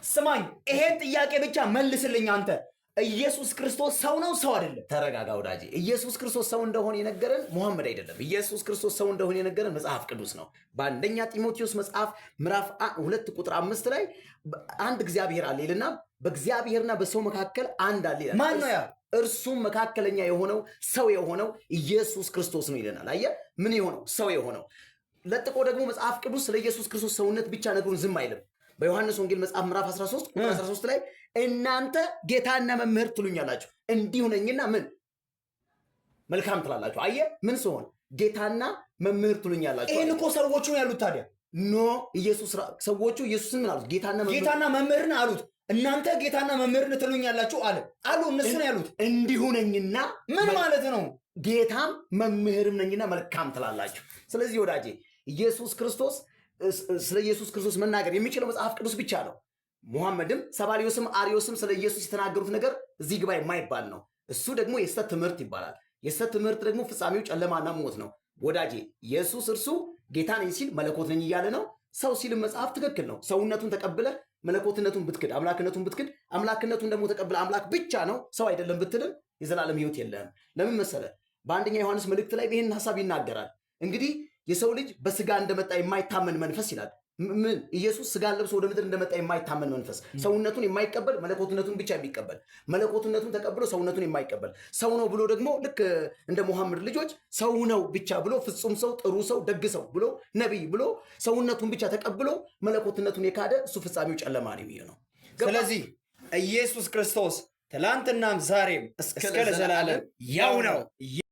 ስማኝ፣ ይሄን ጥያቄ ብቻ መልስልኝ አንተ። ኢየሱስ ክርስቶስ ሰው ነው ሰው አይደለም? ተረጋጋ ወዳጄ። ኢየሱስ ክርስቶስ ሰው እንደሆነ የነገረን ሙሐመድ አይደለም። ኢየሱስ ክርስቶስ ሰው እንደሆነ የነገረን መጽሐፍ ቅዱስ ነው። በአንደኛ ጢሞቴዎስ መጽሐፍ ምዕራፍ 2 ቁጥር 5 ላይ አንድ እግዚአብሔር አለ ይልና በእግዚአብሔርና በሰው መካከል አንድ አለ ይላል። ማን ነው ያ? እርሱም መካከለኛ የሆነው ሰው የሆነው ኢየሱስ ክርስቶስ ነው ይለናል። አየህ፣ ምን የሆነው ሰው የሆነው። ለጥቆ ደግሞ መጽሐፍ ቅዱስ ስለ ኢየሱስ ክርስቶስ ሰውነት ብቻ ነግሩን ዝም አይልም። በዮሐንስ ወንጌል መጽሐፍ ምዕራፍ 13 ቁጥር 13 ላይ እናንተ ጌታና መምህር ትሉኛላችሁ እንዲሁ ነኝና ምን መልካም ትላላችሁ። አየህ፣ ምን ሲሆን ጌታና መምህር ትሉኛላችሁ። ይሄን እኮ ሰዎቹ ነው ያሉት። ታዲያ ኖ ኢየሱስ ሰዎቹ ኢየሱስን ምን አሉት? ጌታና መምህርን አሉት። እናንተ ጌታና መምህርን ትሉኛላችሁ አሉ እነሱ ነው ያሉት። እንዲሁ ነኝና ምን ማለት ነው? ጌታም መምህርም ነኝና መልካም ትላላችሁ። ስለዚህ ወዳጄ ኢየሱስ ክርስቶስ ስለ ኢየሱስ ክርስቶስ መናገር የሚችለው መጽሐፍ ቅዱስ ብቻ ነው። ሙሐመድም ሰባሊዮስም አሪዮስም ስለ ኢየሱስ የተናገሩት ነገር እዚህ ግባ የማይባል ነው። እሱ ደግሞ የስተት ትምህርት ይባላል። የስተት ትምህርት ደግሞ ፍጻሜው ጨለማና ሞት ነው። ወዳጄ ኢየሱስ እርሱ ጌታ ነኝ ሲል መለኮት ነኝ እያለ ነው። ሰው ሲል መጽሐፍ ትክክል ነው። ሰውነቱን ተቀብለ መለኮትነቱን ብትክድ፣ አምላክነቱን ብትክድ፣ አምላክነቱን ደግሞ ተቀብለ አምላክ ብቻ ነው ሰው አይደለም ብትልም የዘላለም ሕይወት የለህም። ለምን መሰለ? በአንደኛ ዮሐንስ መልእክት ላይ ይህን ሐሳብ ይናገራል። እንግዲህ የሰው ልጅ በስጋ እንደመጣ የማይታመን መንፈስ ይላል። ምን ኢየሱስ ስጋን ለብሶ ወደ ምድር እንደመጣ የማይታመን መንፈስ፣ ሰውነቱን የማይቀበል መለኮትነቱን ብቻ የሚቀበል፣ መለኮትነቱን ተቀብሎ ሰውነቱን የማይቀበል፣ ሰው ነው ብሎ ደግሞ ልክ እንደ ሙሐመድ ልጆች ሰው ነው ብቻ ብሎ ፍጹም ሰው፣ ጥሩ ሰው፣ ደግ ሰው ብሎ ነቢይ ብሎ ሰውነቱን ብቻ ተቀብሎ መለኮትነቱን የካደ እሱ ፍጻሜው ጨለማ ነው የሚሆነው። ስለዚህ ኢየሱስ ክርስቶስ ትላንትናም ዛሬም እስከ ለዘላለም ያው ነው።